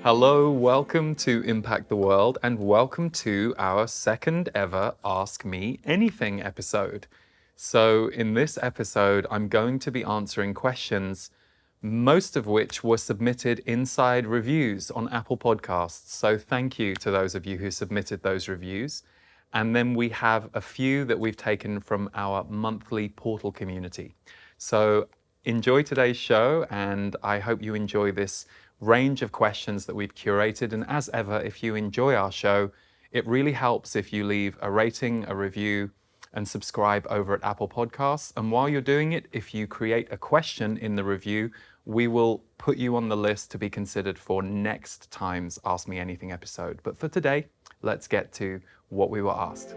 Hello, welcome to Impact the World, and welcome to our second ever Ask Me Anything episode. So, in this episode, I'm going to be answering questions, most of which were submitted inside reviews on Apple Podcasts. So, thank you to those of you who submitted those reviews. And then we have a few that we've taken from our monthly portal community. So, enjoy today's show, and I hope you enjoy this range of questions that we've curated. And as ever, if you enjoy our show, it really helps if you leave a rating, a review, and subscribe over at Apple Podcasts. And while you're doing it, if you create a question in the review, we will put you on the list to be considered for next time's Ask Me Anything episode. But for today, let's get to what we were asked.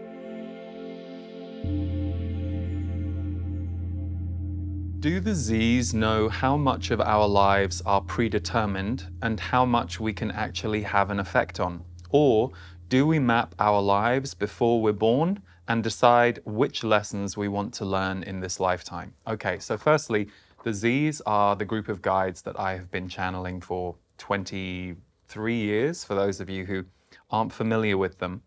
Do the Z's know how much of our lives are predetermined and how much we can actually have an effect on? Or do we map our lives before we're born and decide which lessons we want to learn in this lifetime? Okay, so firstly, the Z's are the group of guides that I have been channeling for 23 years, for those of you who aren't familiar with them.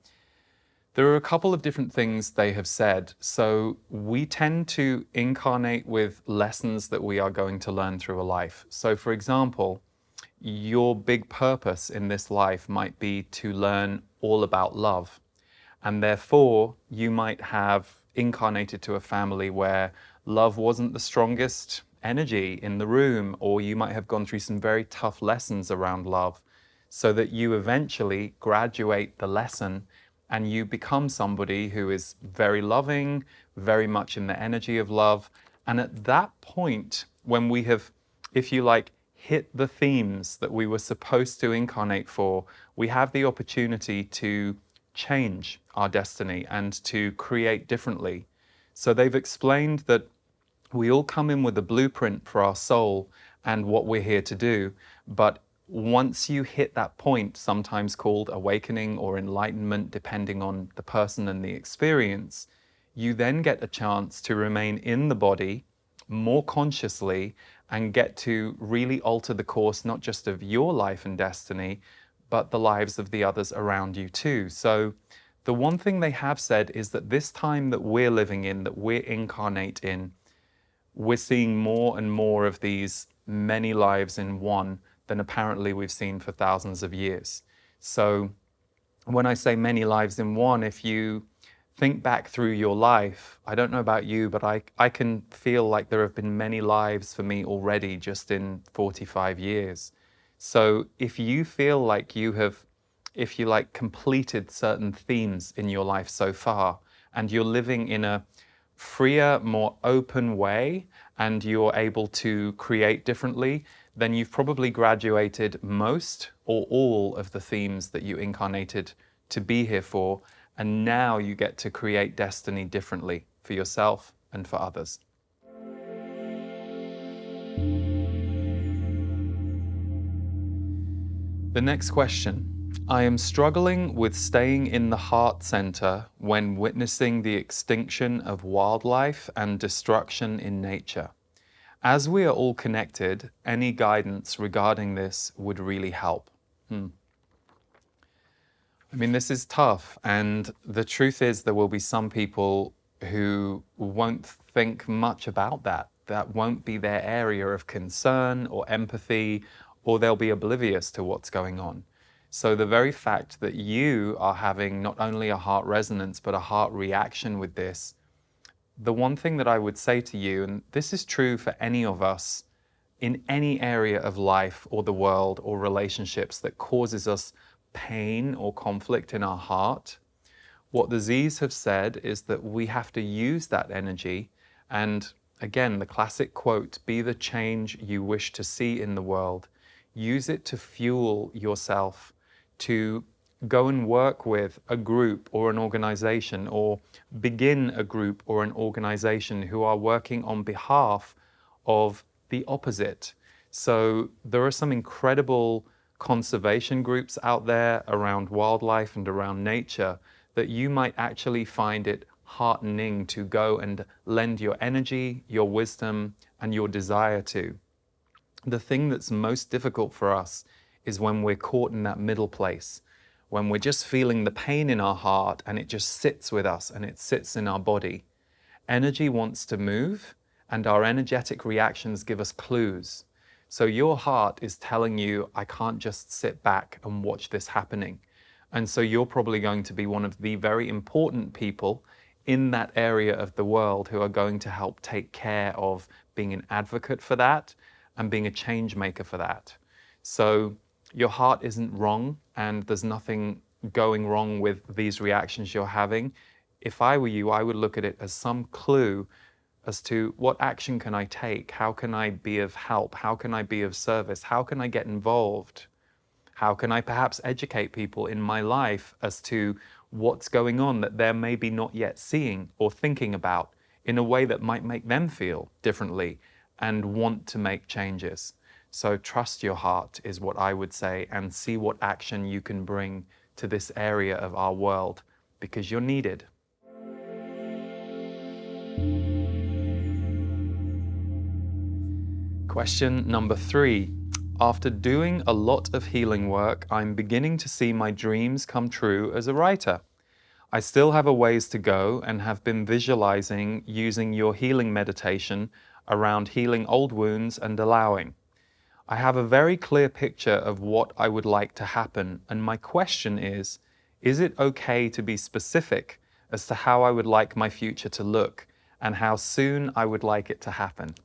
There are a couple of different things they have said. So we tend to incarnate with lessons that we are going to learn through a life. So for example, your big purpose in this life might be to learn all about love. And therefore, you might have incarnated to a family where love wasn't the strongest energy in the room, or you might have gone through some very tough lessons around love, so that you eventually graduate the lesson and you become somebody who is very loving, very much in the energy of love. And at that point, when we have, if you like, hit the themes that we were supposed to incarnate for, we have the opportunity to change our destiny and to create differently. So they've explained that we all come in with a blueprint for our soul and what we're here to do, but once you hit that point, sometimes called awakening or enlightenment, depending on the person and the experience, you then get a chance to remain in the body more consciously and get to really alter the course, not just of your life and destiny, but the lives of the others around you too. So the one thing they have said is that this time that we're living in, that we're incarnate in, we're seeing more and more of these many lives in one than apparently we've seen for thousands of years. So when I say many lives in one, if you think back through your life, I don't know about you, but I can feel like there have been many lives for me already just in 45 years. So if you feel like you have, if you like, completed certain themes in your life so far, and you're living in a freer, more open way, and you're able to create differently, then you've probably graduated most or all of the themes that you incarnated to be here for, and now you get to create destiny differently for yourself and for others. The next question. I am struggling with staying in the heart center when witnessing the extinction of wildlife and destruction in nature. As we are all connected, any guidance regarding this would really help. I mean, this is tough, and the truth is there will be some people who won't think much about that. That won't be their area of concern or empathy, or they'll be oblivious to what's going on. So the very fact that you are having not only a heart resonance, but a heart reaction with this, the one thing that I would say to you, and this is true for any of us in any area of life or the world or relationships that causes us pain or conflict in our heart, what the Z's have said is that we have to use that energy. And again, the classic quote, be the change you wish to see in the world. Use it to fuel yourself to go and work with a group or an organization, or begin a group or an organization who are working on behalf of the opposite. So there are some incredible conservation groups out there around wildlife and around nature that you might actually find it heartening to go and lend your energy, your wisdom, and your desire to. The thing that's most difficult for us is when we're caught in that middle place, when we're just feeling the pain in our heart and it just sits with us and it sits in our body. Energy wants to move, and our energetic reactions give us clues. So your heart is telling you, I can't just sit back and watch this happening. And so you're probably going to be one of the very important people in that area of the world who are going to help take care of being an advocate for that and being a change maker for that. So your heart isn't wrong, and there's nothing going wrong with these reactions you're having. If I were you, I would look at it as some clue as to what action can I take? How can I be of help? How can I be of service? How can I get involved? How can I perhaps educate people in my life as to what's going on that they're maybe not yet seeing or thinking about in a way that might make them feel differently and want to make changes? So trust your heart is what I would say, and see what action you can bring to this area of our world, because you're needed. Question number 3. After doing a lot of healing work, I'm beginning to see my dreams come true as a writer. I still have a ways to go and have been visualizing using your healing meditation around healing old wounds and allowing. I have a very clear picture of what I would like to happen, and my question is it okay to be specific as to how I would like my future to look and how soon I would like it to happen?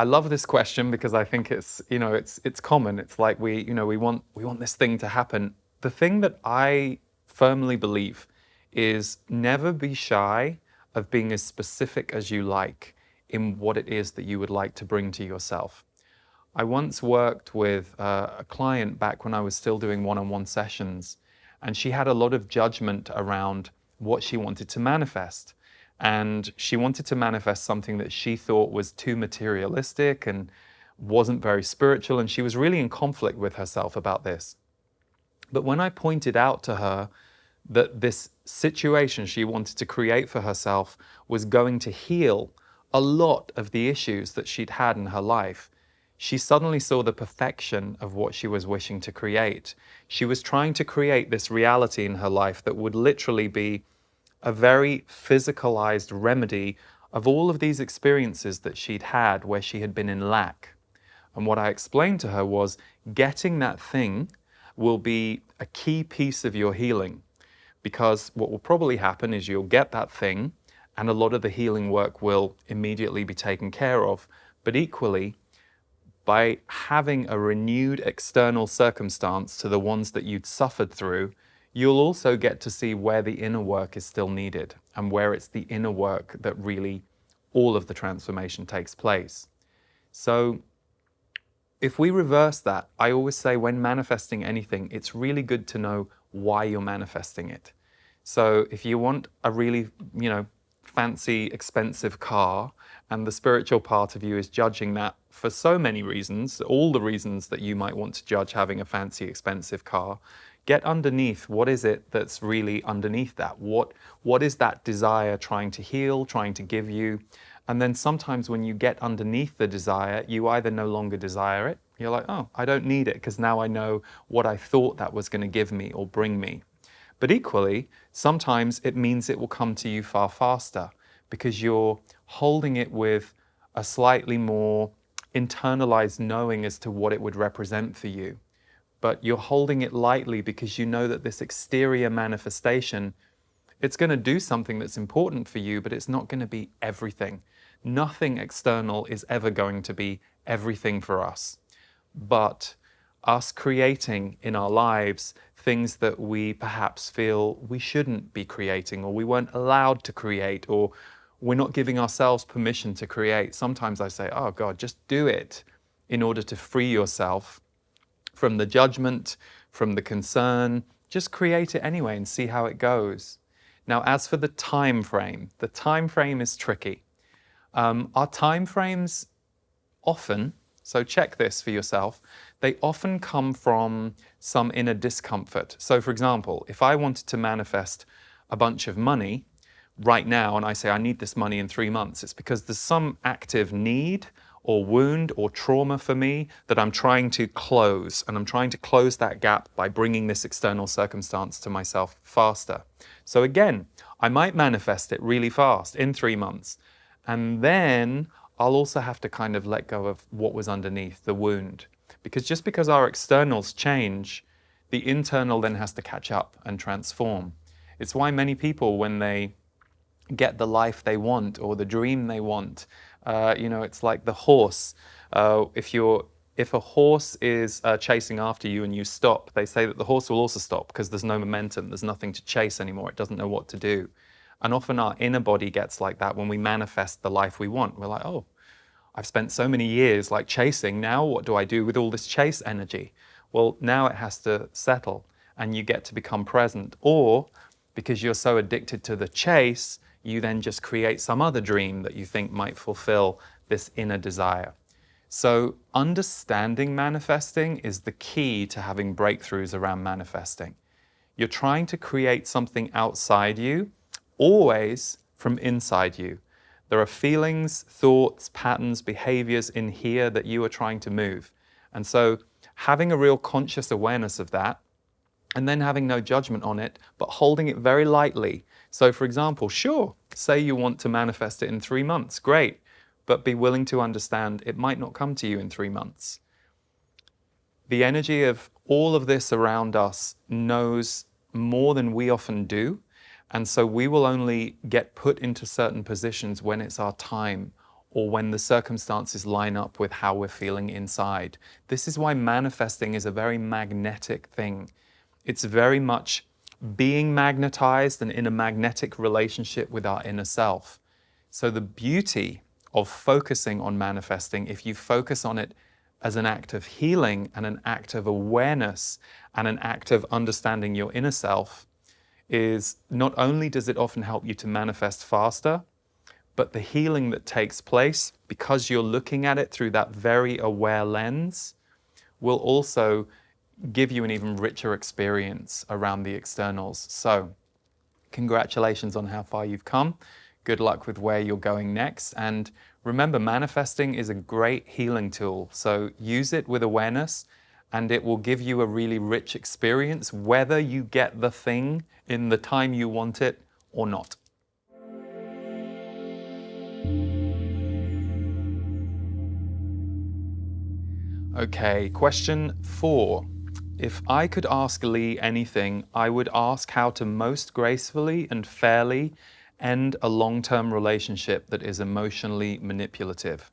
I love this question because I think it's common. It's like we want this thing to happen. The thing that I firmly believe is never be shy of being as specific as you like in what it is that you would like to bring to yourself. I once worked with a client back when I was still doing one-on-one sessions, and she had a lot of judgment around what she wanted to manifest. And she wanted to manifest something that she thought was too materialistic and wasn't very spiritual, and she was really in conflict with herself about this. But when I pointed out to her that this situation she wanted to create for herself was going to heal a lot of the issues that she'd had in her life, she suddenly saw the perfection of what she was wishing to create. She was trying to create this reality in her life that would literally be a very physicalized remedy of all of these experiences that she'd had where she had been in lack. And what I explained to her was, getting that thing will be a key piece of your healing, because what will probably happen is you'll get that thing and a lot of the healing work will immediately be taken care of. But equally, by having a renewed external circumstance to the ones that you'd suffered through, you'll also get to see where the inner work is still needed and where it's the inner work that really all of the transformation takes place. So if we reverse that, I always say when manifesting anything, it's really good to know why you're manifesting it. So if you want a really, fancy, expensive car, and the spiritual part of you is judging that for so many reasons, all the reasons that you might want to judge having a fancy, expensive car, get underneath what is it that's really underneath that. What is that desire trying to heal, trying to give you? And then sometimes when you get underneath the desire, you either no longer desire it, you're like, oh, I don't need it because now I know what I thought that was going to give me or bring me. But equally, sometimes it means it will come to you far faster because you're holding it with a slightly more internalized knowing as to what it would represent for you. But you're holding it lightly because you know that this exterior manifestation, it's going to do something that's important for you, but it's not going to be everything. Nothing external is ever going to be everything for us. But us creating in our lives things that we perhaps feel we shouldn't be creating, or we weren't allowed to create, or we're not giving ourselves permission to create. Sometimes I say, oh God, just do it in order to free yourself from the judgment, from the concern. Just create it anyway and see how it goes. Now, as for the time frame is tricky. Our time frames often, so check this for yourself, they often come from some inner discomfort. So for example, if I wanted to manifest a bunch of money right now and I say I need this money in 3 months, it's because there's some active need or wound or trauma for me that I'm trying to close. And I'm trying to close that gap by bringing this external circumstance to myself faster. So again, I might manifest it really fast in 3 months. And then I'll also have to kind of let go of what was underneath the wound. Because just because our externals change, the internal then has to catch up and transform. It's why many people, when they get the life they want or the dream they want, it's like the horse. If a horse is chasing after you and you stop, they say that the horse will also stop because there's no momentum, there's nothing to chase anymore, it doesn't know what to do. And often our inner body gets like that when we manifest the life we want. We're like, oh, I've spent so many years like chasing, now what do I do with all this chase energy? Well, now it has to settle and you get to become present. Or because you're so addicted to the chase, you then just create some other dream that you think might fulfill this inner desire. So understanding manifesting is the key to having breakthroughs around manifesting. You're trying to create something outside you, always from inside you. There are feelings, thoughts, patterns, behaviors in here that you are trying to move. And so having a real conscious awareness of that, and then having no judgment on it, but holding it very lightly. So for example, sure, say you want to manifest it in 3 months, great, but be willing to understand it might not come to you in 3 months. The energy of all of this around us knows more than we often do. And so we will only get put into certain positions when it's our time or when the circumstances line up with how we're feeling inside. This is why manifesting is a very magnetic thing. It's very much being magnetized and in a magnetic relationship with our inner self. So the beauty of focusing on manifesting, if you focus on it as an act of healing and an act of awareness and an act of understanding your inner self, is not only does it often help you to manifest faster, but the healing that takes place because you're looking at it through that very aware lens will also give you an even richer experience around the externals. So congratulations on how far you've come. Good luck with where you're going next. And remember, manifesting is a great healing tool. So use it with awareness and it will give you a really rich experience, whether you get the thing in the time you want it or not. Okay, question 4. If I could ask Lee anything, I would ask how to most gracefully and fairly end a long-term relationship that is emotionally manipulative.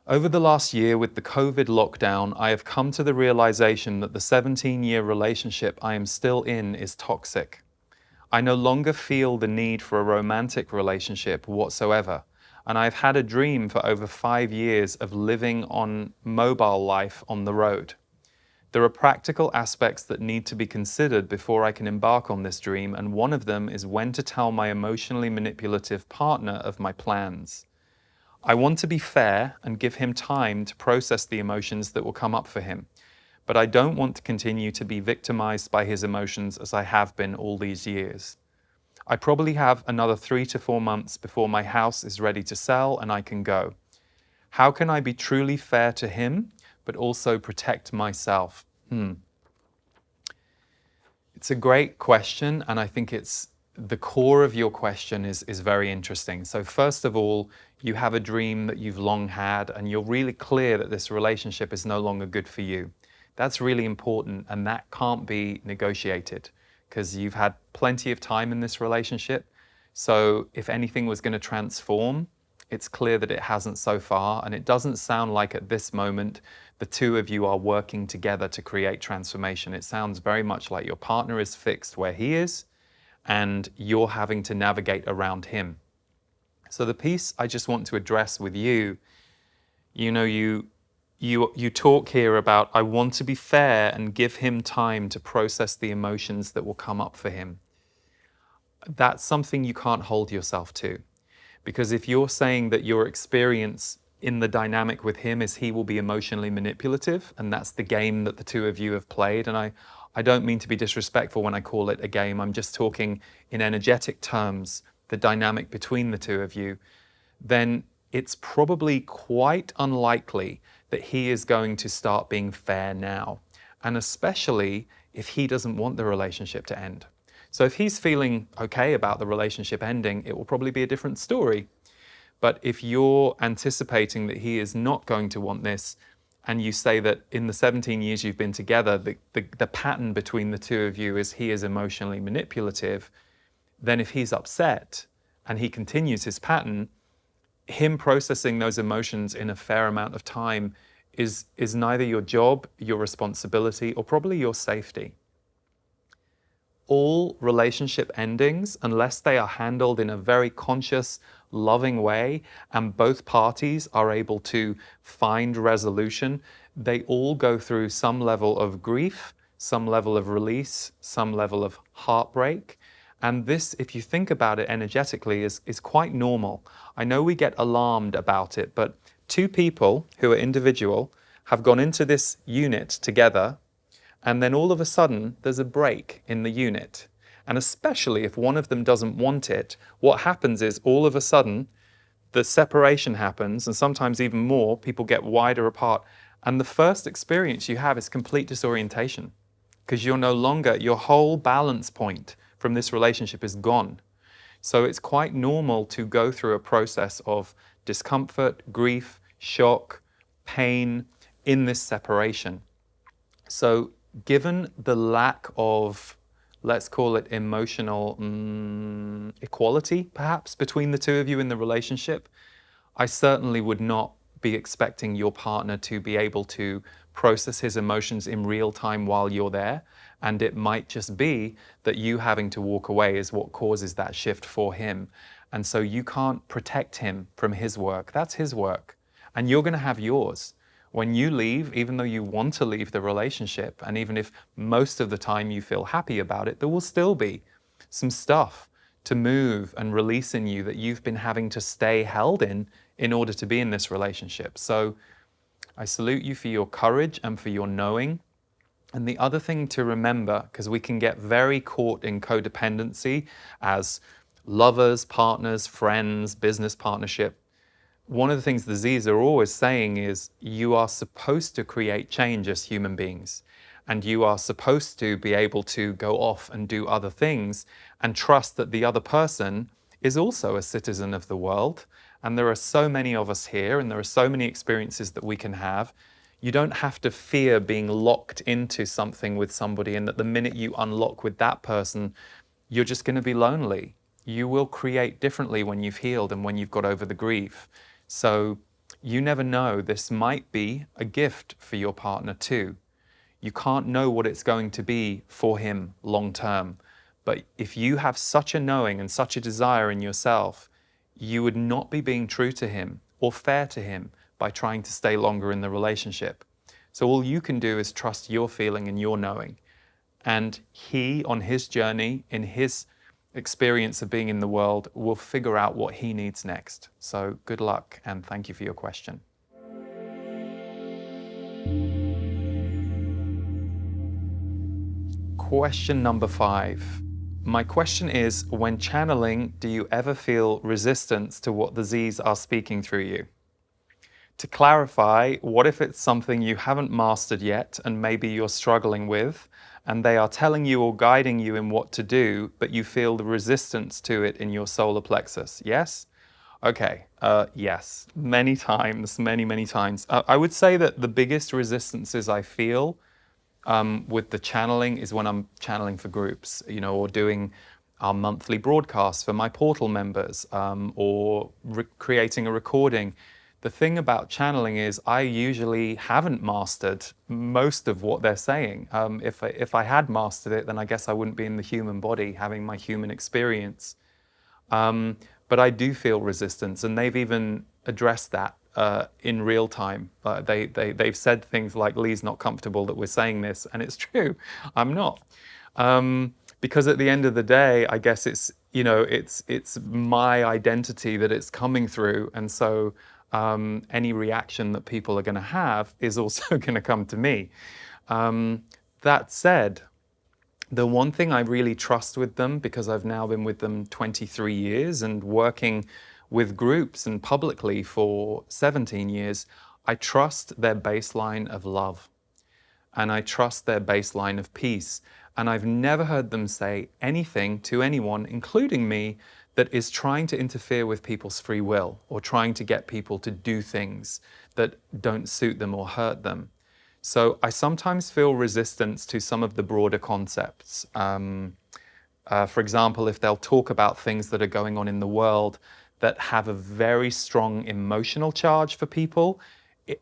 Over the last year with the COVID lockdown, I have come to the realization that the 17-year relationship I am still in is toxic. I no longer feel the need for a romantic relationship whatsoever, and I've had a dream for over 5 years of living on mobile life on the road. There are practical aspects that need to be considered before I can embark on this dream, and one of them is when to tell my emotionally manipulative partner of my plans. I want to be fair and give him time to process the emotions that will come up for him, but I don't want to continue to be victimized by his emotions as I have been all these years. I probably have another 3 to 4 months before my house is ready to sell and I can go. How can I be truly fair to him, but also protect myself? It's a great question, and I think it's the core of your question is very interesting. So first of all, you have a dream that you've long had, and you're really clear that this relationship is no longer good for you. That's really important, and that can't be negotiated because you've had plenty of time in this relationship. So if anything was going to transform, it's clear that it hasn't so far, and it doesn't sound like at this moment the two of you are working together to create transformation. It sounds very much like your partner is fixed where he is, and you're having to navigate around him. So the piece I just want to address with you, you talk here about, I want to be fair and give him time to process the emotions that will come up for him. That's something you can't hold yourself to. Because if you're saying that your experience in the dynamic with him is he will be emotionally manipulative, and that's the game that the two of you have played, and I don't mean to be disrespectful when I call it a game, I'm just talking in energetic terms, the dynamic between the two of you, then it's probably quite unlikely that he is going to start being fair now. And especially if he doesn't want the relationship to end. So if he's feeling okay about the relationship ending, it will probably be a different story. But if you're anticipating that he is not going to want this, and you say that in the 17 years you've been together, the pattern between the two of you is he is emotionally manipulative, then if he's upset and he continues his pattern, him processing those emotions in a fair amount of time is neither your job, your responsibility, or probably your safety. All relationship endings, unless they are handled in a very conscious, loving way, and both parties are able to find resolution, they all go through some level of grief, some level of release, some level of heartbreak. And this, if you think about it energetically, is quite normal. I know we get alarmed about it, but two people who are individual have gone into this unit together, and then all of a sudden there's a break in the unit. And especially if one of them doesn't want it, what happens is all of a sudden the separation happens, and sometimes even more, people get wider apart. And the first experience you have is complete disorientation, because you're no longer, your whole balance point from this relationship is gone. So it's quite normal to go through a process of discomfort, grief, shock, pain in this separation. So given the lack of, let's call it emotional equality, perhaps, between the two of you in the relationship, I certainly would not be expecting your partner to be able to process his emotions in real time while you're there. And it might just be that you having to walk away is what causes that shift for him. And so you can't protect him from his work. That's his work. And you're going to have yours. When you leave, even though you want to leave the relationship, and even if most of the time you feel happy about it, there will still be some stuff to move and release in you that you've been having to stay held in order to be in this relationship. So I salute you for your courage and for your knowing. And the other thing to remember, because we can get very caught in codependency as lovers, partners, friends, business partnership, one of the things the Z's are always saying is you are supposed to create change as human beings, and you are supposed to be able to go off and do other things and trust that the other person is also a citizen of the world. And there are so many of us here, and there are so many experiences that we can have. You don't have to fear being locked into something with somebody, and that the minute you unlock with that person, you're just going to be lonely. You will create differently when you've healed and when you've got over the grief. So you never know, this might be a gift for your partner too. You can't know what it's going to be for him long term. But if you have such a knowing and such a desire in yourself, you would not be being true to him or fair to him by trying to stay longer in the relationship. So all you can do is trust your feeling and your knowing. And he, on his journey, in his experience of being in the world, will figure out what he needs next. So good luck, and thank you for your question. Question number 5. My question is, when channeling, do you ever feel resistance to what the Z's are speaking through you? To clarify, what if it's something you haven't mastered yet and maybe you're struggling with, and they are telling you or guiding you in what to do, but you feel the resistance to it in your solar plexus? Yes? Okay, yes. Many times, many times. I would say that the biggest resistances I feel with the channeling is when I'm channeling for groups, or doing our monthly broadcasts for my portal members, or creating a recording. The thing about channeling is I usually haven't mastered most of what they're saying. If I had mastered it, then I guess I wouldn't be in the human body having my human experience. But I do feel resistance, and they've even addressed that in real time. They've said things like, Lee's not comfortable that we're saying this, and it's true, I'm not. Because at the end of the day, I guess it's my identity that it's coming through, and so any reaction that people are going to have is also going to come to me. That said, the one thing I really trust with them, because I've now been with them 23 years and working with groups and publicly for 17 years, I trust their baseline of love and I trust their baseline of peace. And I've never heard them say anything to anyone, including me, that is trying to interfere with people's free will or trying to get people to do things that don't suit them or hurt them. So I sometimes feel resistance to some of the broader concepts. For example, if they'll talk about things that are going on in the world that have a very strong emotional charge for people,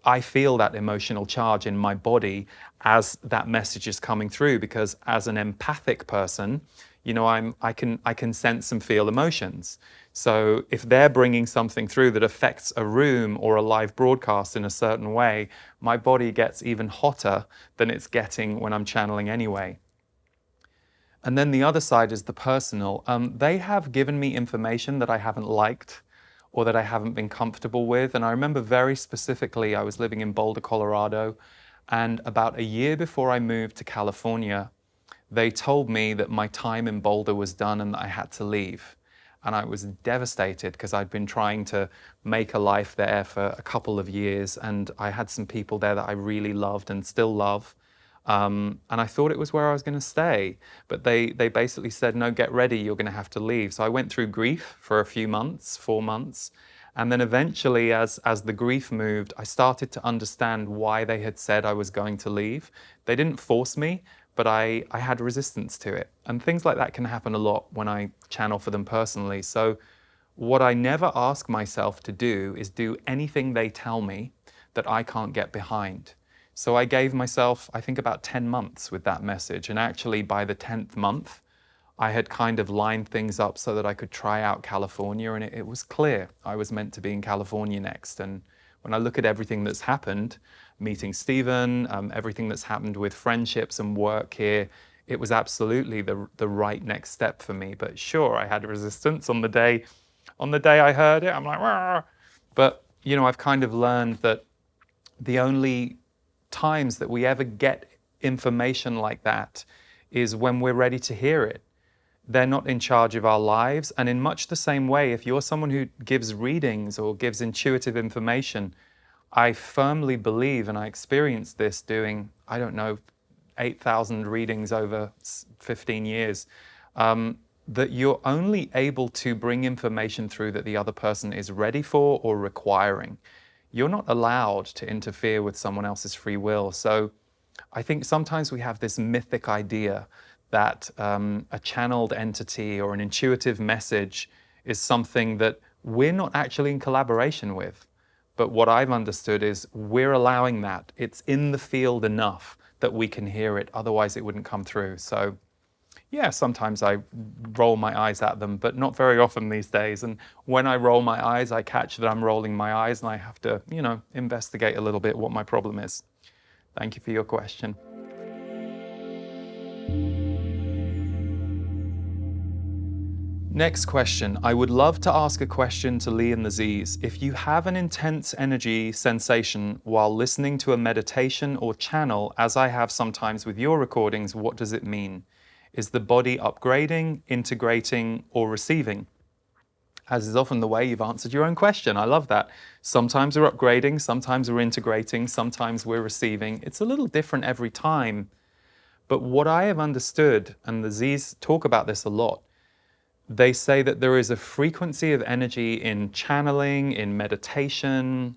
I feel that emotional charge in my body as that message is coming through, because as an empathic person, you know, I can sense and feel emotions. So if they're bringing something through that affects a room or a live broadcast in a certain way, my body gets even hotter than it's getting when I'm channeling anyway. And then the other side is the personal. They have given me information that I haven't liked or that I haven't been comfortable with. And I remember very specifically, I was living in Boulder, Colorado, and about a year before I moved to California, they told me that my time in Boulder was done and that I had to leave. And I was devastated because I'd been trying to make a life there for a couple of years, and I had some people there that I really loved and still love. And I thought it was where I was going to stay, but they basically said, no, get ready, you're going to have to leave. So I went through grief for a few months, 4 months. And then eventually, as the grief moved, I started to understand why they had said I was going to leave. They didn't force me, but I had resistance to it. And things like that can happen a lot when I channel for them personally. So what I never ask myself to do is do anything they tell me that I can't get behind. So I gave myself, I think, about 10 months with that message. And actually, by the 10th month, I had kind of lined things up so that I could try out California. And it was clear I was meant to be in California next. And when I look at everything that's happened, meeting Stephen, everything that's happened with friendships and work here, it was absolutely the right next step for me. But sure, I had resistance on the day I heard it. I'm like, "Rah." But you know, I've kind of learned that the only times that we ever get information like that is when we're ready to hear it. They're not in charge of our lives. And in much the same way, if you're someone who gives readings or gives intuitive information, I firmly believe, and I experienced this doing, I don't know, 8,000 readings over 15 years, that you're only able to bring information through that the other person is ready for or requiring. You're not allowed to interfere with someone else's free will. So I think sometimes we have this mythic idea that a channeled entity or an intuitive message is something that we're not actually in collaboration with. But what I've understood is we're allowing that. It's in the field enough that we can hear it. Otherwise, it wouldn't come through. So yeah, sometimes I roll my eyes at them, but not very often these days. And when I roll my eyes, I catch that I'm rolling my eyes, and I have to, you know, investigate a little bit what my problem is. Thank you for your question. Next question. I would love to ask a question to Lee and the Z's. If you have an intense energy sensation while listening to a meditation or channel, as I have sometimes with your recordings, what does it mean? Is the body upgrading, integrating, or receiving? As is often the way, you've answered your own question. I love that. Sometimes we're upgrading, sometimes we're integrating, sometimes we're receiving. It's a little different every time. But what I have understood, and the Z's talk about this a lot, they say that there is a frequency of energy in channeling, in meditation,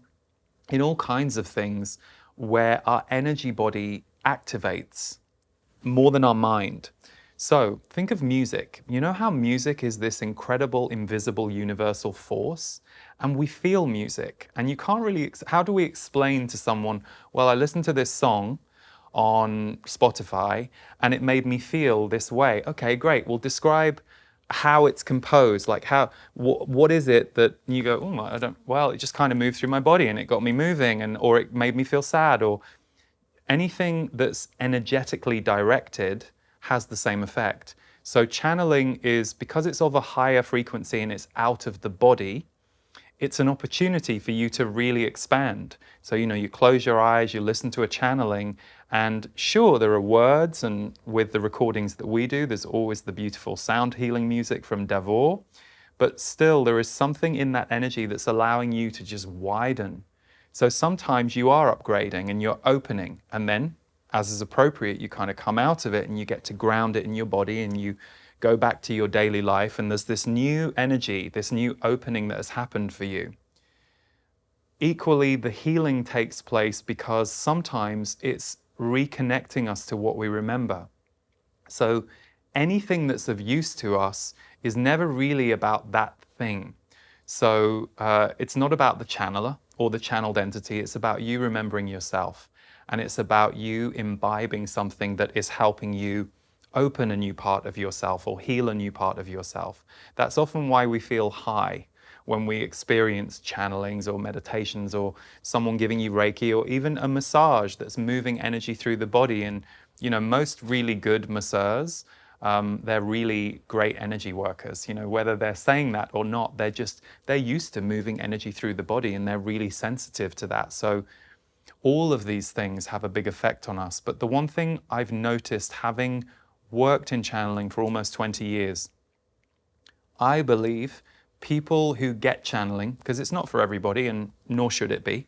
in all kinds of things where our energy body activates more than our mind. So think of music. You know how music is this incredible, invisible, universal force? And we feel music. And you can't really, how do we explain to someone, well, I listened to this song on Spotify and it made me feel this way. Okay, great. Well, describe how it's composed, like what is it that you go, oh, well, it just kind of moved through my body and it got me moving, and or it made me feel sad, or anything that's energetically directed has the same effect. So channeling is, because it's of a higher frequency and it's out of the body, it's an opportunity for you to really expand. So, you know, you close your eyes, you listen to a channeling, and sure, there are words, and with the recordings that we do, there's always the beautiful sound healing music from Davor. but still there is something in that energy that's allowing you to just widen. So sometimes you are upgrading and you're opening, and then, as is appropriate, you kind of come out of it and you get to ground it in your body and you go back to your daily life, and there's this new energy, this new opening that has happened for you. Equally, the healing takes place because sometimes it's reconnecting us to what we remember. So anything that's of use to us is never really about that thing. So it's not about the channeler or the channeled entity, it's about you remembering yourself. And it's about you imbibing something that is helping you open a new part of yourself or heal a new part of yourself. That's often why we feel high when we experience channelings or meditations or someone giving you Reiki or even a massage that's moving energy through the body. And most really good masseurs, they're really great energy workers. Whether they're saying that or not, they're used to moving energy through the body and they're really sensitive to that. So all of these things have a big effect on us. But the one thing I've noticed, having worked in channeling for almost 20 years, I believe people who get channeling, because it's not for everybody and nor should it be,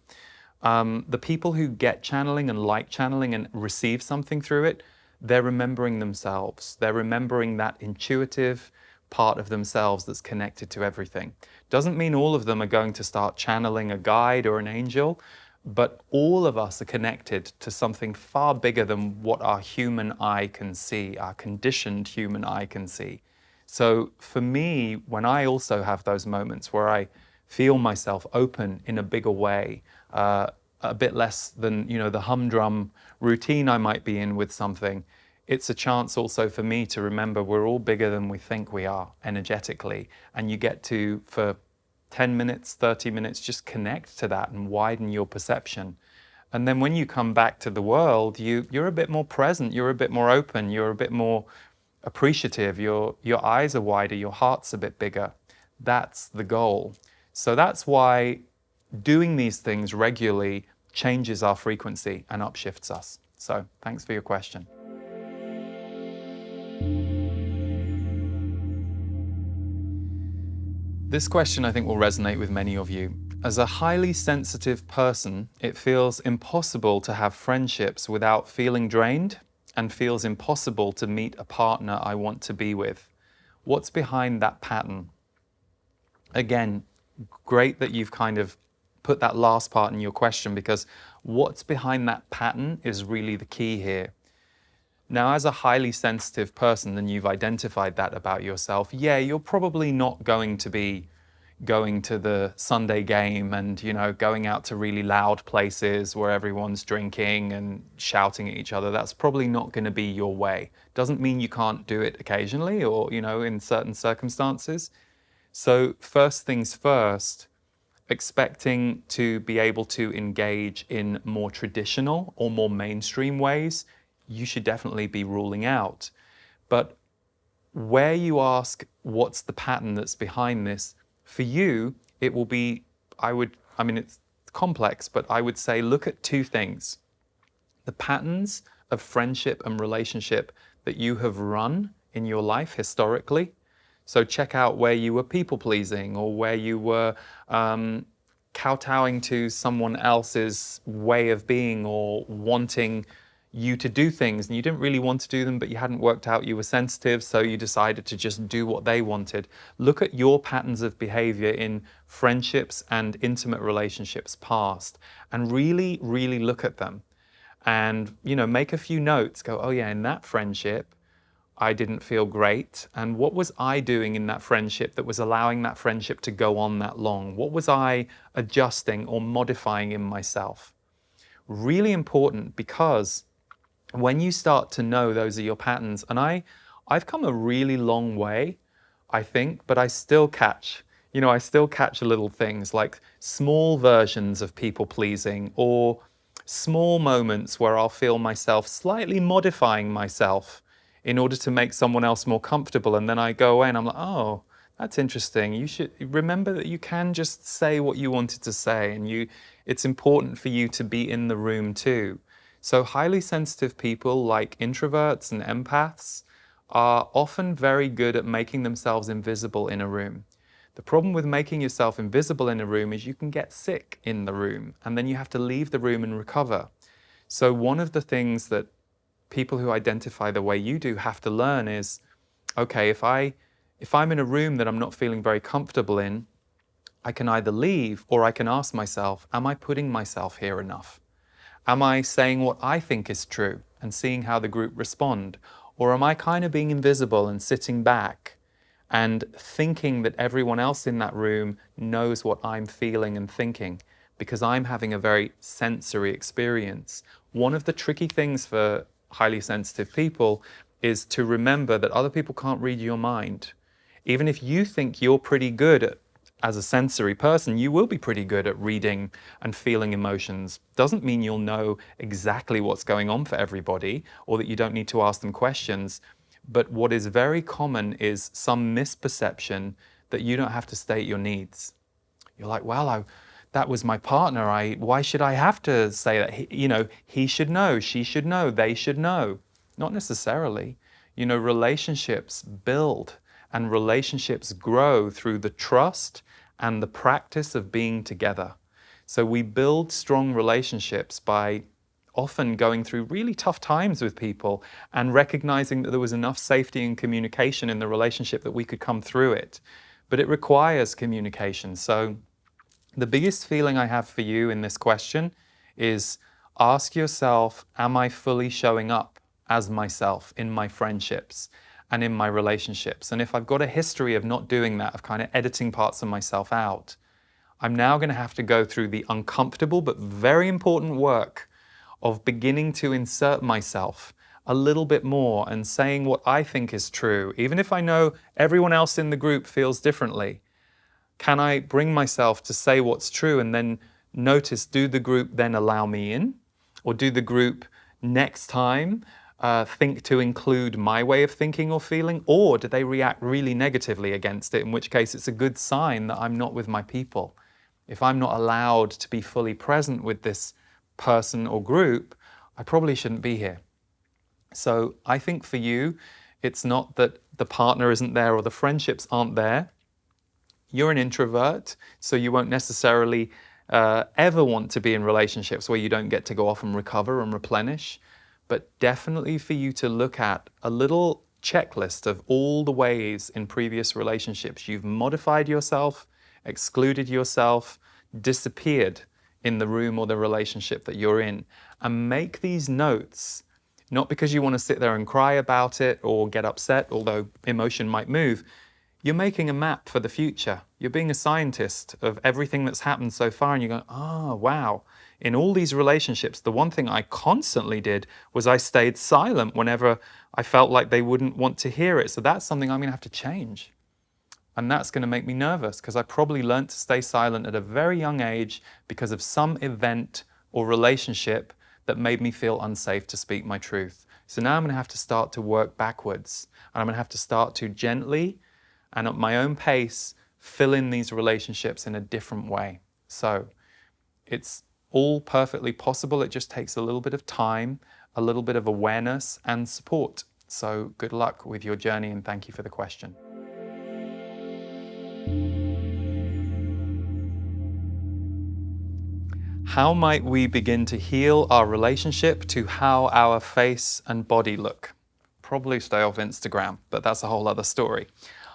the people who get channeling and like channeling and receive something through it, they're remembering themselves. They're remembering that intuitive part of themselves that's connected to everything. Doesn't mean all of them are going to start channeling a guide or an angel, but all of us are connected to something far bigger than what our human eye can see, our conditioned human eye can see. So for me, when I also have those moments where I feel myself open in a bigger way, a bit less than the humdrum routine I might be in with something, it's a chance also for me to remember we're all bigger than we think we are energetically. And you get to, for 10 minutes, 30 minutes, just connect to that and widen your perception. And then when you come back to the world, you're a bit more present, you're a bit more open, you're a bit more appreciative, your eyes are wider, your heart's a bit bigger. That's the goal. So that's why doing these things regularly changes our frequency and upshifts us. So thanks for your question. This question I think will resonate with many of you. As a highly sensitive person, it feels impossible to have friendships without feeling drained, and feels impossible to meet a partner I want to be with. What's behind that pattern? Again, great that you've kind of put that last part in your question, because what's behind that pattern is really the key here. Now, as a highly sensitive person, and you've identified that about yourself, yeah, you're probably not going to be going to the Sunday game and, going out to really loud places where everyone's drinking and shouting at each other. That's probably not going to be your way. Doesn't mean you can't do it occasionally or, in certain circumstances. So first things first, expecting to be able to engage in more traditional or more mainstream ways, you should definitely be ruling out. But where you ask, what's the pattern that's behind this? For you, it will be, it's complex, but I would say look at two things. The patterns of friendship and relationship that you have run in your life historically. So check out where you were people-pleasing or where you were kowtowing to someone else's way of being or wanting you to do things and you didn't really want to do them, but you hadn't worked out you were sensitive, so you decided to just do what they wanted. Look at your patterns of behavior in friendships and intimate relationships past and really, really look at them and, make a few notes. Go, oh yeah, in that friendship, I didn't feel great. And what was I doing in that friendship that was allowing that friendship to go on that long? What was I adjusting or modifying in myself? Really important, because when you start to know those are your patterns, and I've come a really long way, I think, but I still catch little things like small versions of people pleasing or small moments where I'll feel myself slightly modifying myself in order to make someone else more comfortable. And then I go away and I'm like, oh, that's interesting. You should remember that you can just say what you wanted to say, and it's important for you to be in the room too. So highly sensitive people like introverts and empaths are often very good at making themselves invisible in a room. The problem with making yourself invisible in a room is you can get sick in the room, and then you have to leave the room and recover. So one of the things that people who identify the way you do have to learn is, okay, if I'm in a room that I'm not feeling very comfortable in, I can either leave or I can ask myself, am I putting myself here enough? Am I saying what I think is true and seeing how the group respond? Or am I kind of being invisible and sitting back and thinking that everyone else in that room knows what I'm feeling and thinking because I'm having a very sensory experience? One of the tricky things for highly sensitive people is to remember that other people can't read your mind. Even if you think you're pretty good as a sensory person, you will be pretty good at reading and feeling emotions. Doesn't mean you'll know exactly what's going on for everybody or that you don't need to ask them questions. But what is very common is some misperception that you don't have to state your needs. You're like, well, that was my partner. Why should I have to say that? He should know, she should know, they should know. Not necessarily. Relationships build and relationships grow through the trust and the practice of being together. So we build strong relationships by often going through really tough times with people and recognizing that there was enough safety and communication in the relationship that we could come through it. But it requires communication. So the biggest feeling I have for you in this question is ask yourself, am I fully showing up as myself in my friendships and in my relationships? And if I've got a history of not doing that, of kind of editing parts of myself out, I'm now going to have to go through the uncomfortable but very important work of beginning to insert myself a little bit more and saying what I think is true, even if I know everyone else in the group feels differently. Can I bring myself to say what's true and then notice, do the group then allow me in? Or do the group next time think to include my way of thinking or feeling? Or do they react really negatively against it, in which case it's a good sign that I'm not with my people? If I'm not allowed to be fully present with this person or group, I probably shouldn't be here. So I think for you, it's not that the partner isn't there or the friendships aren't there. You're an introvert, so you won't necessarily ever want to be in relationships where you don't get to go off and recover and replenish. But definitely for you to look at a little checklist of all the ways in previous relationships you've modified yourself, excluded yourself, disappeared in the room or the relationship that you're in, and make these notes, not because you want to sit there and cry about it or get upset, although emotion might move. You're making a map for the future. You're being a scientist of everything that's happened so far, and you're going, oh, wow. In all these relationships, the one thing I constantly did was I stayed silent whenever I felt like they wouldn't want to hear it. So that's something I'm going to have to change. And that's going to make me nervous because I probably learned to stay silent at a very young age because of some event or relationship that made me feel unsafe to speak my truth. So now I'm going to have to start to work backwards. And I'm going to have to start to gently and at my own pace fill in these relationships in a different way. So it's all perfectly possible. It just takes a little bit of time, a little bit of awareness and support. So good luck with your journey, and thank you for the question. How might we begin to heal our relationship to how our face and body look? Probably stay off Instagram, but that's a whole other story.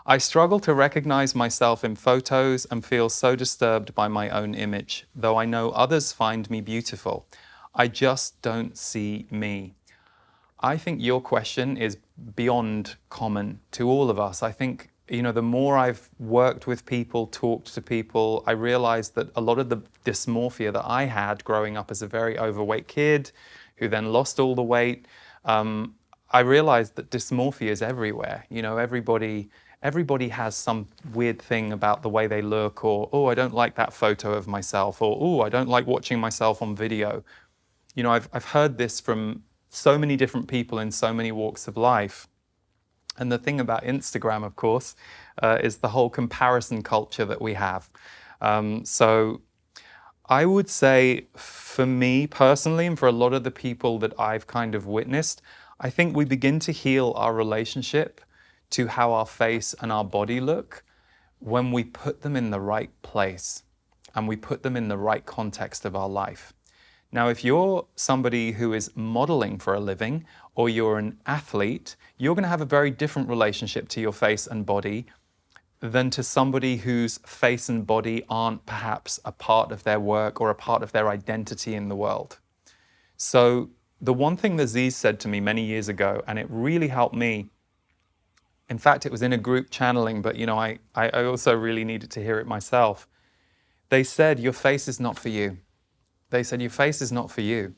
I struggle to recognize myself in photos and feel so disturbed by my own image, though I know others find me beautiful. I just don't see me. I think your question is beyond common to all of us. I think, the more I've worked with people, talked to people, I realized that a lot of the dysmorphia that I had growing up as a very overweight kid, who then lost all the weight, I realized that dysmorphia is everywhere. Everybody has some weird thing about the way they look, or, oh, I don't like that photo of myself, or, oh, I don't like watching myself on video. I've heard this from so many different people in so many walks of life. And the thing about Instagram, of course, is the whole comparison culture that we have. So I would say for me personally, and for a lot of the people that I've kind of witnessed, I think we begin to heal our relationship to how our face and our body look when we put them in the right place and we put them in the right context of our life. Now, if you're somebody who is modeling for a living or you're an athlete, you're going to have a very different relationship to your face and body than to somebody whose face and body aren't perhaps a part of their work or a part of their identity in the world. So the one thing that Aziz said to me many years ago, and it really helped me, in fact, it was in a group channeling, but I also really needed to hear it myself. They said, your face is not for you. They said, your face is not for you.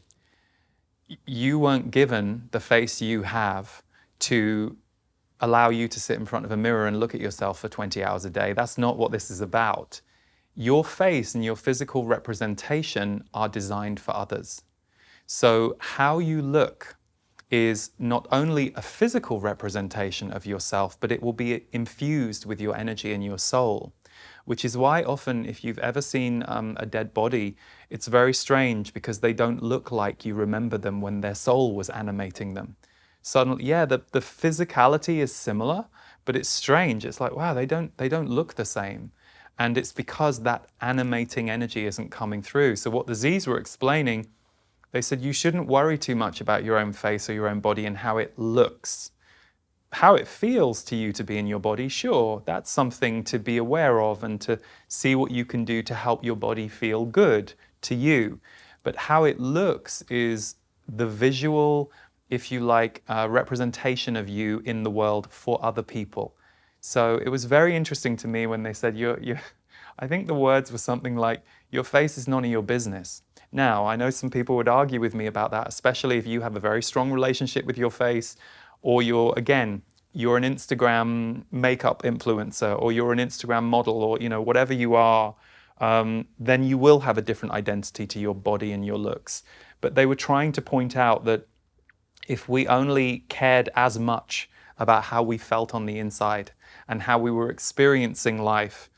You weren't given the face you have to allow you to sit in front of a mirror and look at yourself for 20 hours a day. That's not what this is about. Your face and your physical representation are designed for others. So how you look is not only a physical representation of yourself, but it will be infused with your energy and your soul. Which is why often, if you've ever seen a dead body, it's very strange because they don't look like you remember them when their soul was animating them. Suddenly, yeah, the physicality is similar, but it's strange. It's like, wow, they don't look the same. And it's because that animating energy isn't coming through. So what the Z's were explaining, they said you shouldn't worry too much about your own face or your own body and how it looks. How it feels to you to be in your body, sure, that's something to be aware of and to see what you can do to help your body feel good to you. But how it looks is the visual, if you like, representation of you in the world for other people. So it was very interesting to me when they said, I think the words were something like, your face is none of your business. Now, I know some people would argue with me about that, especially if you have a very strong relationship with your face, or you're an Instagram makeup influencer, or you're an Instagram model, or whatever you are, then you will have a different identity to your body and your looks. But they were trying to point out that if we only cared as much about how we felt on the inside and how we were experiencing life,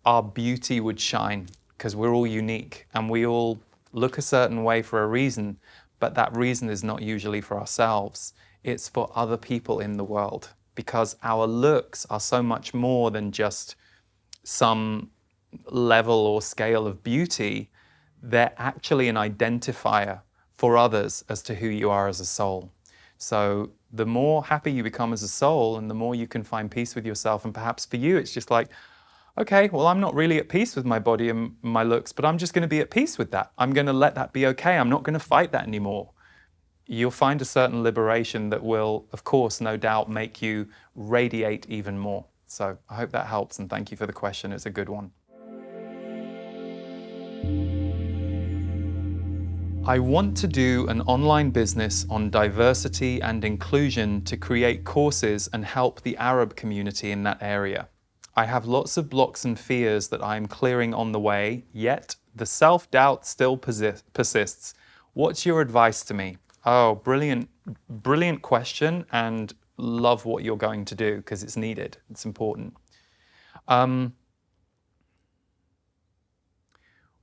our beauty would shine, because we're all unique and we all look a certain way for a reason, but that reason is not usually for ourselves. It's for other people in the world, because our looks are so much more than just some level or scale of beauty. They're actually an identifier for others as to who you are as a soul. So the more happy you become as a soul and the more you can find peace with yourself, and perhaps for you it's just like, okay, well, I'm not really at peace with my body and my looks, but I'm just going to be at peace with that. I'm going to let that be okay. I'm not going to fight that anymore. You'll find a certain liberation that will, of course, no doubt make you radiate even more. So I hope that helps, and thank you for the question. It's a good one. I want to do an online business on diversity and inclusion to create courses and help the Arab community in that area. I have lots of blocks and fears that I am clearing on the way, yet the self-doubt still persists. What's your advice to me? Oh, brilliant question, and love what you're going to do because it's needed. It's important.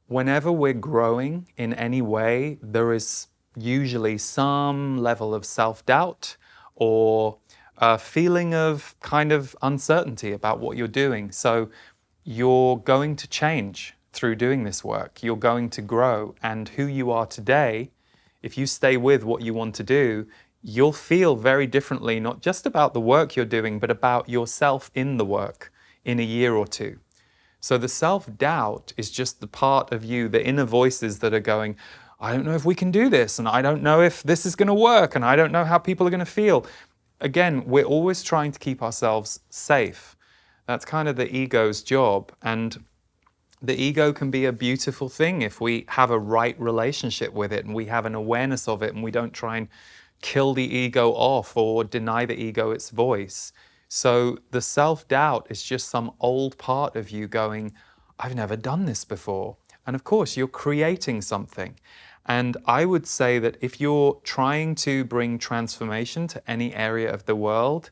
Whenever we're growing in any way, there is usually some level of self-doubt or a feeling of kind of uncertainty about what you're doing. So you're going to change through doing this work. You're going to grow, and who you are today, if you stay with what you want to do, you'll feel very differently, not just about the work you're doing, but about yourself in the work in a year or two. So the self-doubt is just the part of you, the inner voices that are going, I don't know if we can do this, and I don't know if this is going to work, and I don't know how people are going to feel. Again, we're always trying to keep ourselves safe. That's kind of the ego's job. And the ego can be a beautiful thing if we have a right relationship with it and we have an awareness of it and we don't try and kill the ego off or deny the ego its voice. So the self-doubt is just some old part of you going, I've never done this before. And of course, you're creating something. And I would say that if you're trying to bring transformation to any area of the world,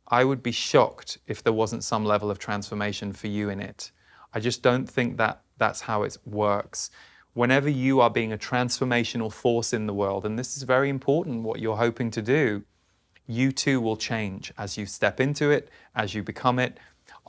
I would be shocked if there wasn't some level of transformation for you in it. I just don't think that that's how it works. Whenever you are being a transformational force in the world, and this is very important, what you're hoping to do, you too will change as you step into it, as you become it.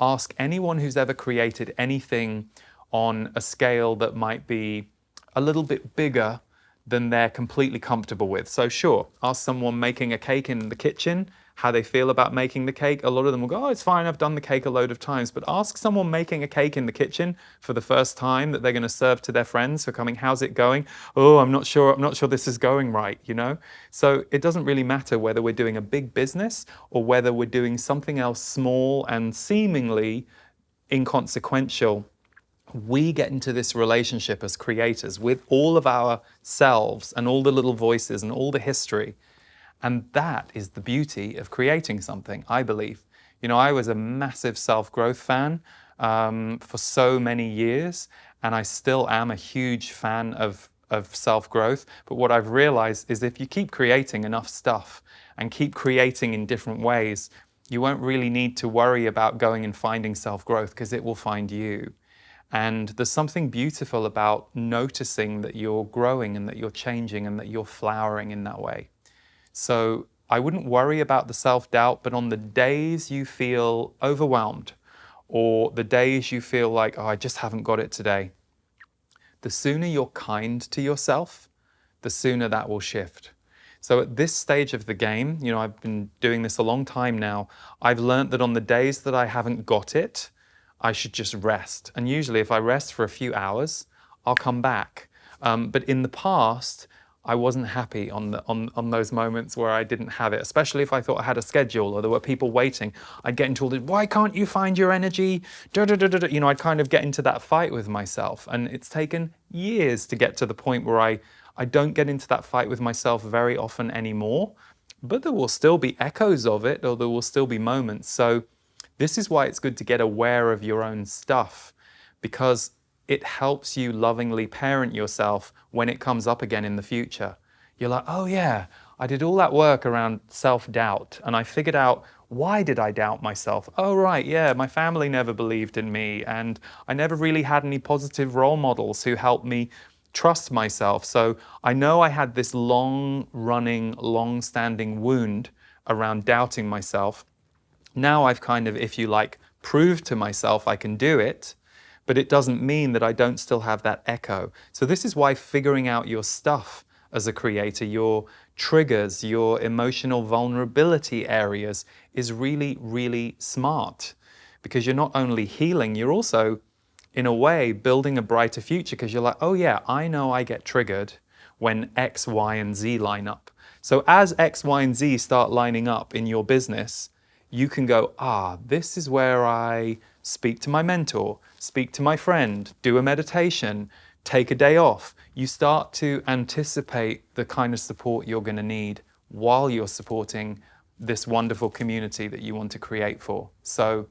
Ask anyone who's ever created anything on a scale that might be a little bit bigger than they're completely comfortable with. So sure, ask someone making a cake in the kitchen how they feel about making the cake. A lot of them will go, oh, it's fine, I've done the cake a load of times. But ask someone making a cake in the kitchen for the first time that they're going to serve to their friends who are coming, how's it going? Oh, I'm not sure this is going right, you know? So it doesn't really matter whether we're doing a big business or whether we're doing something else small and seemingly inconsequential. We get into this relationship as creators with all of ourselves and all the little voices and all the history. And that is the beauty of creating something, I believe. You know, I was a massive self-growth fan for so many years, and I still am a huge fan of self-growth. But what I've realized is if you keep creating enough stuff and keep creating in different ways, you won't really need to worry about going and finding self-growth because it will find you. And there's something beautiful about noticing that you're growing and that you're changing and that you're flowering in that way. So I wouldn't worry about the self-doubt, but on the days you feel overwhelmed or the days you feel like, oh, I just haven't got it today, the sooner you're kind to yourself, the sooner that will shift. So at this stage of the game, you know, I've been doing this a long time now, I've learned that on the days that I haven't got it, I should just rest. And usually if I rest for a few hours, I'll come back. But in the past, I wasn't happy on those moments where I didn't have it, especially if I thought I had a schedule or there were people waiting. I'd get into all this, why can't you find your energy? You know, I'd kind of get into that fight with myself. And it's taken years to get to the point where I don't get into that fight with myself very often anymore, but there will still be echoes of it, or there will still be moments. So this is why it's good to get aware of your own stuff, because it helps you lovingly parent yourself when it comes up again in the future. You're like, oh yeah, I did all that work around self-doubt and I figured out, why did I doubt myself? Oh right, yeah, my family never believed in me and I never really had any positive role models who helped me trust myself. So I know I had this long-running, long-standing wound around doubting myself. Now I've kind of, if you like, proved to myself I can do it, but it doesn't mean that I don't still have that echo. So this is why figuring out your stuff as a creator, your triggers, your emotional vulnerability areas is really, really smart. Because you're not only healing, you're also, in a way, building a brighter future, because you're like, oh yeah, I know I get triggered when X, Y, and Z line up. So as X, Y, and Z start lining up in your business, you can go, this is where I speak to my mentor, speak to my friend, do a meditation, take a day off. You start to anticipate the kind of support you're going to need while you're supporting this wonderful community that you want to create for. So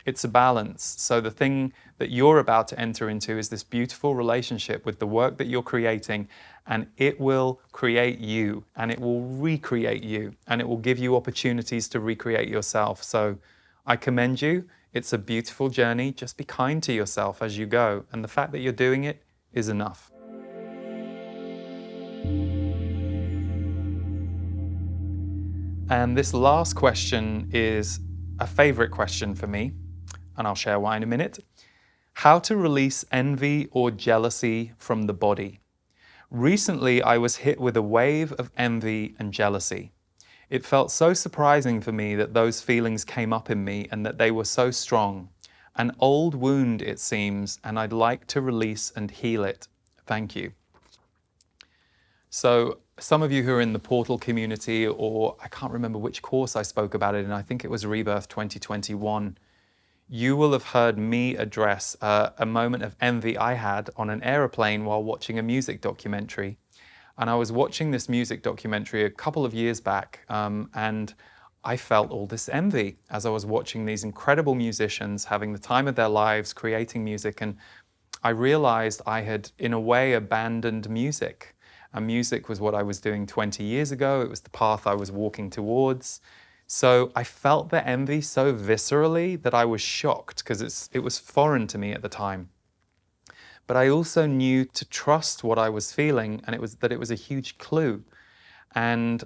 it's a balance. So the thing that you're about to enter into is this beautiful relationship with the work that you're creating, and it will create you and it will recreate you and it will give you opportunities to recreate yourself. So I commend you. It's a beautiful journey. Just be kind to yourself as you go. And the fact that you're doing it is enough. And this last question is a favorite question for me, and I'll share why in a minute. How to release envy or jealousy from the body. Recently, I was hit with a wave of envy and jealousy. It felt so surprising for me that those feelings came up in me and that they were so strong. An old wound, it seems, and I'd like to release and heal it. Thank you. So some of you who are in the Portal community, or I can't remember which course I spoke about it in, I think it was Rebirth 2021, you will have heard me address a moment of envy I had on an aeroplane while watching a music documentary. And I was watching this music documentary a couple of years back, and I felt all this envy as I was watching these incredible musicians having the time of their lives creating music. And I realized I had, in a way, abandoned music. And music was what I was doing 20 years ago. It was the path I was walking towards. So I felt the envy so viscerally that I was shocked because it was foreign to me at the time. But I also knew to trust what I was feeling, and it was a huge clue. And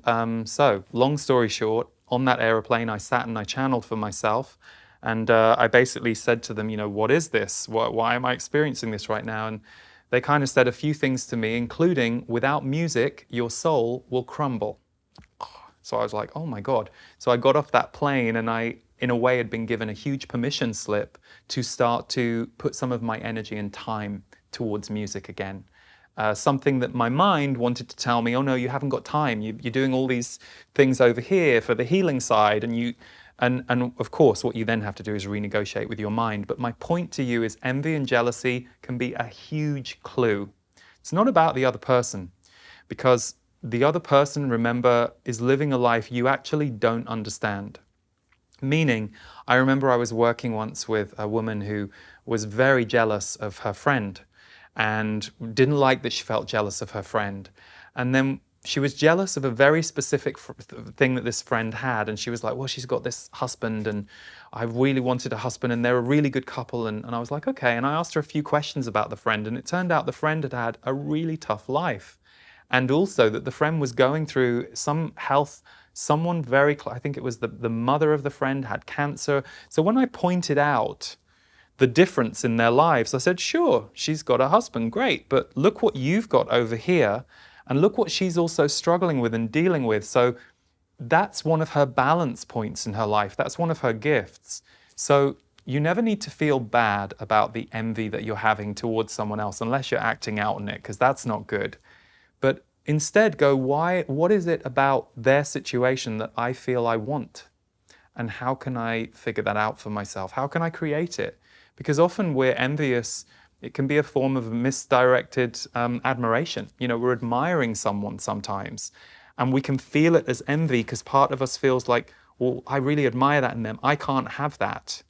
so, long story short, on that aeroplane, I sat and I channeled for myself, And I basically said to them, what is this? Why am I experiencing this right now? And they kind of said a few things to me, including, without music, your soul will crumble. So I was like, oh my God. So I got off that plane and I, in a way, had been given a huge permission slip to start to put some of my energy and time towards music again. Something that my mind wanted to tell me, oh no, you haven't got time. You're doing all these things over here for the healing side. And of course, what you then have to do is renegotiate with your mind. But my point to you is envy and jealousy can be a huge clue. It's not about the other person, because the other person, remember, is living a life you actually don't understand. Meaning, I remember I was working once with a woman who was very jealous of her friend and didn't like that she felt jealous of her friend. And then she was jealous of a very specific thing that this friend had. And she was like, well, she's got this husband and I really wanted a husband and they're a really good couple. And I was like, okay. And I asked her a few questions about the friend. And it turned out the friend had had a really tough life. And also that the friend was going through some health, someone very close, I think it was the mother of the friend had cancer. So when I pointed out the difference in their lives, I said, sure, she's got a husband, great, but look what you've got over here, and look what she's also struggling with and dealing with. So that's one of her balance points in her life. That's one of her gifts. So you never need to feel bad about the envy that you're having towards someone else, unless you're acting out on it, because that's not good. But instead go, what is it about their situation that I feel I want? And how can I figure that out for myself? How can I create it? Because often we're envious. It can be a form of misdirected admiration. We're admiring someone sometimes, and we can feel it as envy because part of us feels like, well, I really admire that in them. I can't have that.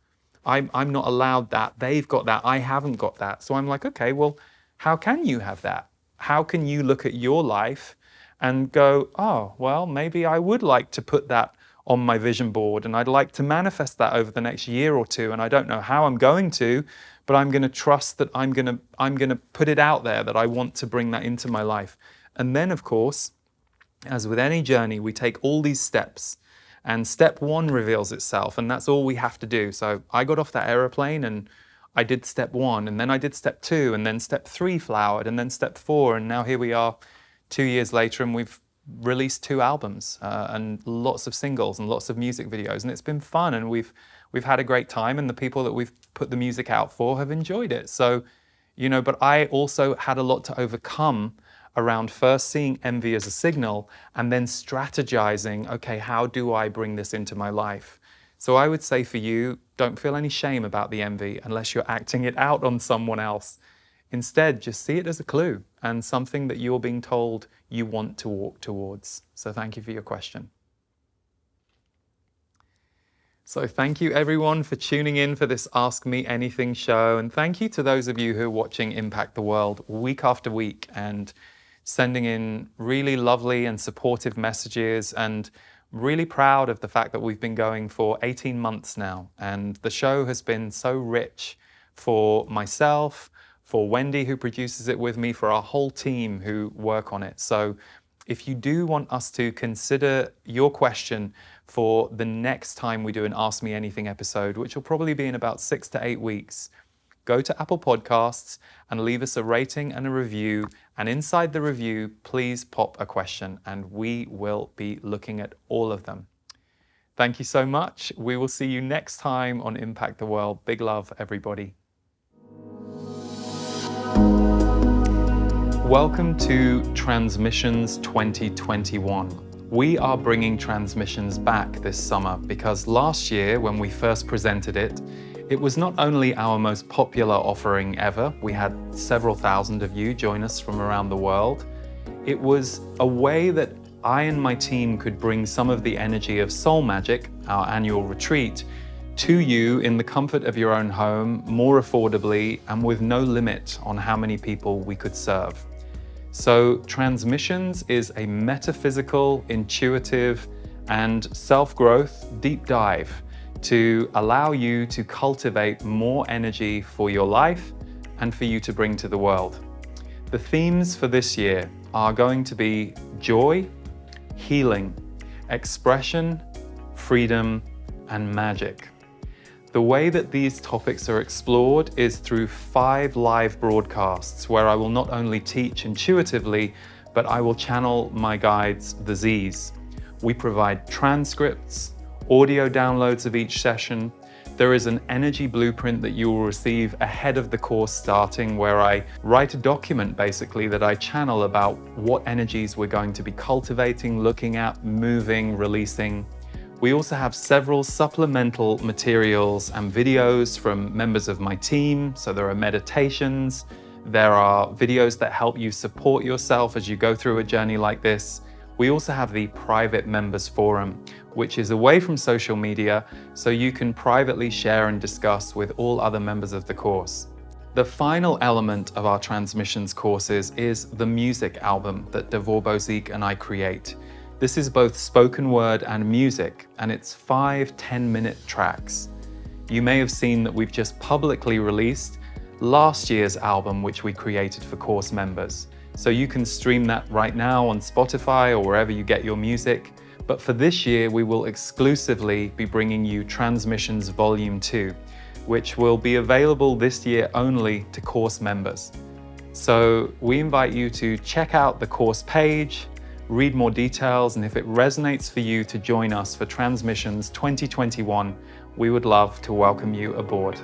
I'm not allowed that. They've got that. I haven't got that. So I'm like, okay, well, how can you have that? How can you look at your life and go, oh, well, maybe I would like to put that on my vision board and I'd like to manifest that over the next year or two. And I don't know how I'm going to, but I'm going to trust that I'm going to put it out there that I want to bring that into my life. And then, of course, as with any journey, we take all these steps and step one reveals itself. And that's all we have to do. So I got off that aeroplane and I did step one, and then I did step two, and then step three flowered, and then step four, and now here we are 2 years later, and we've released 2 albums and lots of singles and lots of music videos, and it's been fun, and we've had a great time, and the people that we've put the music out for have enjoyed it. So, but I also had a lot to overcome around first seeing envy as a signal, and then strategizing, okay, how do I bring this into my life? So I would say for you, don't feel any shame about the envy unless you're acting it out on someone else. Instead, just see it as a clue and something that you're being told you want to walk towards. So thank you for your question. So thank you everyone for tuning in for this Ask Me Anything show. And thank you to those of you who are watching Impact the World week after week and sending in really lovely and supportive messages, and really proud of the fact that we've been going for 18 months now, and the show has been so rich for myself, for Wendy who produces it with me, for our whole team who work on it. So if you do want us to consider your question for the next time we do an Ask Me Anything episode, which will probably be in about 6 to 8 weeks, go to Apple Podcasts and leave us a rating and a review. And inside the review, please pop a question and we will be looking at all of them. Thank you so much. We will see you next time on Impact the World. Big love, everybody. Welcome to Transmissions 2021. We are bringing Transmissions back this summer because last year when we first presented it, it was not only our most popular offering ever, we had several thousand of you join us from around the world. It was a way that I and my team could bring some of the energy of Soul Magic, our annual retreat, to you in the comfort of your own home, more affordably, and with no limit on how many people we could serve. So Transmissions is a metaphysical, intuitive, and self-growth deep dive to allow you to cultivate more energy for your life and for you to bring to the world. The themes for this year are going to be joy, healing, expression, freedom, and magic. The way that these topics are explored is through 5 live broadcasts where I will not only teach intuitively, but I will channel my guides, the Z's. We provide transcripts, audio downloads of each session. There is an energy blueprint that you will receive ahead of the course starting, where I write a document basically that I channel about what energies we're going to be cultivating, looking at, moving, releasing. We also have several supplemental materials and videos from members of my team. So there are meditations, there are videos that help you support yourself as you go through a journey like this. We also have the private members forum, which is away from social media, so you can privately share and discuss with all other members of the course. The final element of our transmissions courses is the music album that Devor Bozik and I create. This is both spoken word and music, and it's 5 10-minute tracks. You may have seen that we've just publicly released last year's album, which we created for course members. So you can stream that right now on Spotify or wherever you get your music. But for this year, we will exclusively be bringing you Transmissions Volume 2, which will be available this year only to course members. So we invite you to check out the course page, read more details, and if it resonates for you to join us for Transmissions 2021, we would love to welcome you aboard.